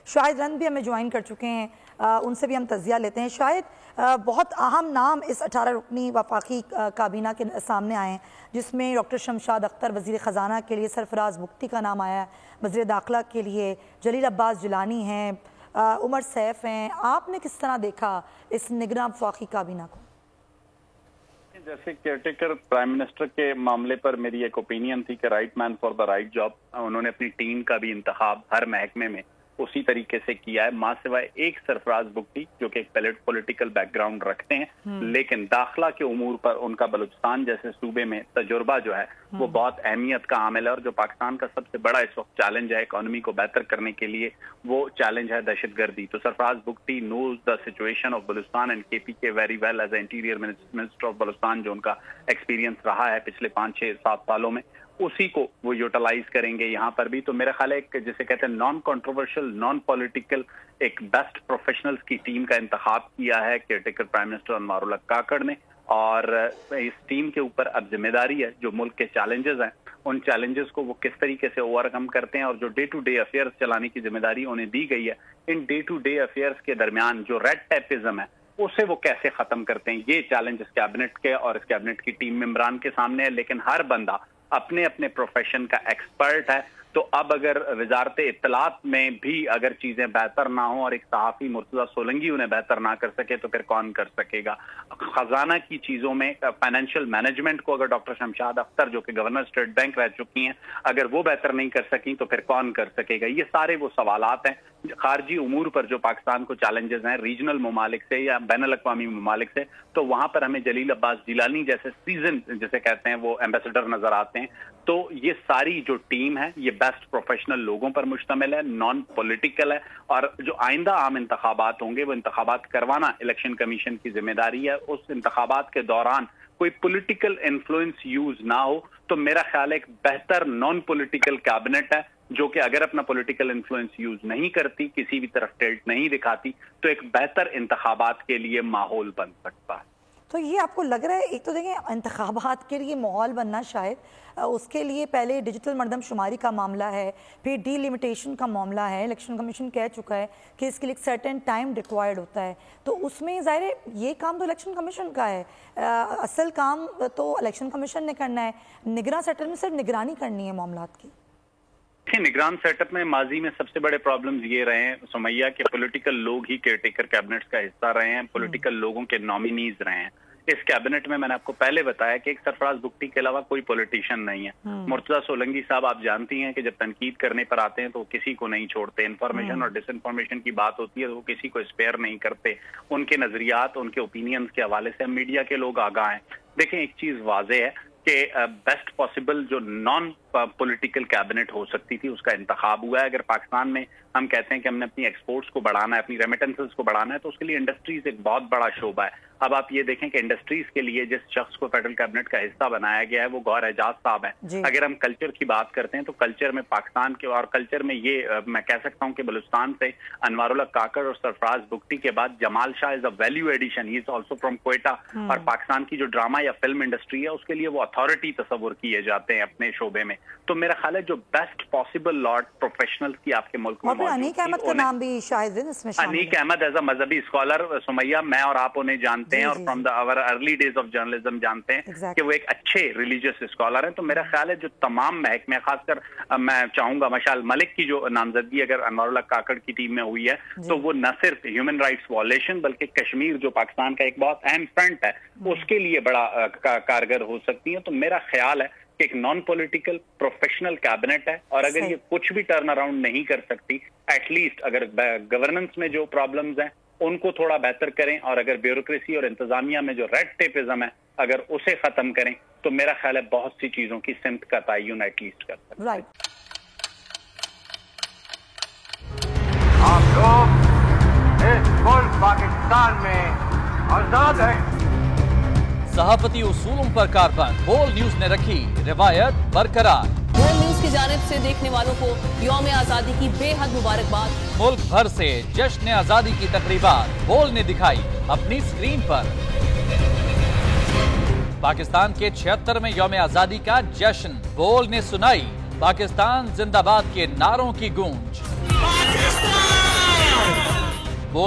شاہد رند بھی ہمیں جوائن کر چکے ہیں، ان سے بھی ہم تجزیہ لیتے ہیں۔ شاہد، بہت اہم نام اس 18 رکنی وفاقی کابینہ کے سامنے آئے ہیں، جس میں ڈاکٹر شمشاد اختر وزیر خزانہ کے لیے سرفراز بگٹی کا نام آیا ہے، وزیر داخلہ کے لیے جلیل عباس جیلانی ہیں، عمر سیف ہیں۔ آپ نے کس طرح دیکھا اس نگراں وفاقی کابینہ کو؟ جیسے کیئر ٹیکر پرائم منسٹر کے معاملے پر میری ایک اوپینین تھی کہ right man for the right job, انہوں نے اپنی ٹیم کا بھی انتخاب ہر محکمے میں اسی طریقے سے کیا ہے، ماں سوائے ایک سرفراز بگٹی جو کہ ایک پولیٹیکل بیک گراؤنڈ رکھتے ہیں، لیکن داخلہ کے امور پر ان کا بلوچستان جیسے صوبے میں تجربہ جو ہے وہ بہت اہمیت کا عامل ہے، اور جو پاکستان کا سب سے بڑا اس وقت چیلنج ہے اکانومی کو بہتر کرنے کے لیے، وہ چیلنج ہے دہشت گردی۔ تو Sarfaraz Bugti knows the situation of Balochistan and K P K very well as interior minister of Balochistan, جو ان کا ایکسپیرینس رہا ہے پچھلے 5-6-7 سالوں میں، اسی کو وہ یوٹیلائز کریں گے یہاں پر بھی۔ تو میرا خیال ہے جسے کہتے ہیں نان کنٹروورشل، نان پولیٹیکل، ایک بیسٹ پروفیشنلز کی ٹیم کا انتخاب کیا ہے کیئر ٹیکر پرائم منسٹر انوار الحق کاکڑ نے، اور اس ٹیم کے اوپر اب ذمہ داری ہے جو ملک کے چیلنجز ہیں ان چیلنجز کو وہ کس طریقے سے اوور کم کرتے ہیں، اور جو ڈے ٹو ڈے افیئرز چلانے کی ذمہ داری انہیں دی گئی ہے، in day to day affairs کے درمیان جو ریڈ ٹیپزم ہے اسے وہ کیسے ختم کرتے ہیں، یہ چیلنج اس کیبنٹ کے اور اس کیبنٹ کی ٹیم ممبران کے سامنے ہے۔ لیکن ہر بندہ اپنے اپنے پروفیشن کا ایکسپرٹ ہے، تو اب اگر وزارت اطلاعات میں بھی اگر چیزیں بہتر نہ ہوں اور ایک صحافی مرتضیٰ سولنگی انہیں بہتر نہ کر سکے تو پھر کون کر سکے گا؟ خزانہ کی چیزوں میں فائنینشیل مینجمنٹ کو اگر ڈاکٹر شمشاد اختر جو کہ گورنر اسٹیٹ بینک رہ چکی ہیں اگر وہ بہتر نہیں کر سکیں تو پھر کون کر سکے گا؟ یہ سارے وہ سوالات ہیں خارجی امور پر جو پاکستان کو چیلنجز ہیں ریجنل ممالک سے یا بین الاقوامی ممالک سے، تو وہاں پر ہمیں جلیل عباس جیلانی جیسے سیزن جسے کہتے ہیں وہ ایمبیسڈر نظر آتے ہیں۔ تو یہ ساری جو ٹیم ہے یہ بیسٹ پروفیشنل لوگوں پر مشتمل ہے، نان پولیٹیکل ہے، اور جو آئندہ عام انتخابات ہوں گے وہ انتخابات کروانا الیکشن کمیشن کی ذمہ داری ہے۔ اس انتخابات کے دوران کوئی پولیٹیکل انفلوئنس یوز نہ ہو، تو میرا خیال ہے ایک بہتر نان پولیٹیکل کیبنٹ ہے جو کہ اگر اپنا پولیٹیکل انفلوئنس یوز نہیں کرتی، کسی بھی طرف ٹلٹ نہیں دکھاتی، تو ایک بہتر انتخابات کے لیے ماحول بن سکتا ہے۔ تو یہ آپ کو لگ رہا ہے، ایک تو دیکھیں انتخابات کے لیے ماحول بننا شاید اس کے لیے پہلے ڈیجیٹل مردم شماری کا معاملہ ہے، پھر ڈی لیمیٹیشن کا معاملہ ہے، الیکشن کمیشن کہہ چکا ہے کہ اس کے لیے ایک سرٹن ٹائم ریکوائرڈ ہوتا ہے، تو اس میں ظاہر ہے یہ کام تو الیکشن کمیشن کا ہے، اصل کام تو الیکشن کمیشن نے کرنا ہے، نگراں سیٹل میں صرف نگرانی کرنی ہے معاملات کی۔ نگران سیٹ اپ میں ماضی میں سب سے بڑے پرابلمز یہ رہے ہیں سمیہ کہ پولیٹیکل لوگ ہی کیئر ٹیکر کیبنٹس کا حصہ رہے ہیں، پولیٹیکل لوگوں کے نامینیز رہے ہیں۔ اس کیبنٹ میں نے آپ کو پہلے بتایا کہ ایک سرفراز بگٹی کے علاوہ کوئی پولیٹیشین نہیں ہے۔ مرتضیٰ سولنگی صاحب آپ جانتی ہیں کہ جب تنقید کرنے پر آتے ہیں تو وہ کسی کو نہیں چھوڑتے، انفارمیشن اور ڈس انفارمیشن کی بات ہوتی ہے تو وہ کسی کو اسپیئر نہیں کرتے، ان کے نظریات ان کے اوپینینز کے حوالے سے میڈیا کے لوگ آگاہ ہیں۔ دیکھیں ایک چیز واضح ہے کہ بیسٹ پاسبل جو نان پولیٹیکل کیبنٹ ہو سکتی تھی اس کا انتخاب ہوا ہے۔ اگر پاکستان میں ہم کہتے ہیں کہ ہم نے اپنی ایکسپورٹس کو بڑھانا ہے، اپنی ریمیٹنسز کو بڑھانا ہے، تو اس کے لیے انڈسٹریز ایک بہت بڑا شعبہ ہے۔ اب آپ یہ دیکھیں کہ انڈسٹریز کے لیے جس شخص کو فیڈرل کیبنٹ کا حصہ بنایا گیا ہے وہ گوہر اعجاز صاحب ہیں۔ اگر ہم کلچر کی بات کرتے ہیں تو کلچر میں پاکستان کے اور کلچر میں یہ میں کہہ سکتا ہوں کہ بلوچستان سے انوار الحق کاکڑ اور سرفراز بگٹی کے بعد Jamal Shah is a value addition, he is also from Quetta, اور پاکستان کی جو ڈرامہ یا فلم انڈسٹری ہے اس کے لیے وہ اتھارٹی تصور کیے جاتے ہیں اپنے شعبے میں۔ تو میرا خیال ہے جو بیسٹ پاسبل لارڈ پروفیشنلز کی آپ کے ملک میں موجود انیک احمد کا نام بھی شاید اس میں شامل ہے۔ انیک احمد ایز اے مذہبی اسکالر سمیہ میں اور آپ انہیں جانتے ہیں اور from the our early days of journalism جانتے ہیں کہ وہ ایک اچھے ریلیجیس اسکالر ہیں۔ تو میرا خیال ہے جو تمام محکمے، خاص کر میں چاہوں گا مشال ملک کی جو نامزدگی اگر انوار الحق کاکڑ کی ٹیم میں ہوئی ہے تو وہ نہ صرف ہیومن رائٹس وائلیشن بلکہ کشمیر جو پاکستان کا ایک بہت اہم فرنٹ ہے اس کے لیے بڑا کارگر ہو سکتی ہیں۔ تو میرا خیال ہے کہ ایک نان پولیٹیکل پروفیشنل کیبنٹ ہے، اور اگر یہ کچھ بھی ٹرن اراؤنڈ نہیں کر سکتی، ایٹ لیسٹ اگر گورننس میں جو پرابلمز ہیں ان کو تھوڑا بہتر کریں، اور اگر بیوروکریسی اور انتظامیہ میں جو ریڈ ٹیپزم ہے اگر اسے ختم کریں تو میرا خیال ہے بہت سی چیزوں کی سمت کا تعین ایٹ لیسٹ کر سکتے ہیں۔ آپ لوگ اس ملک پاکستان میں آزاد ہیں۔ صحافتی اصولوں پر کاربند بول نیوز نے رکھی روایت برقرار۔ بول نیوز کی جانب سے دیکھنے والوں کو یوم آزادی کی بے حد مبارکباد۔ ملک بھر سے جشن آزادی کی تقریبات بول نے دکھائی اپنی سکرین پر۔ پاکستان کے 76ویں یوم آزادی کا جشن بول نے سنائی پاکستان زندہ باد کے نعروں کی گونج۔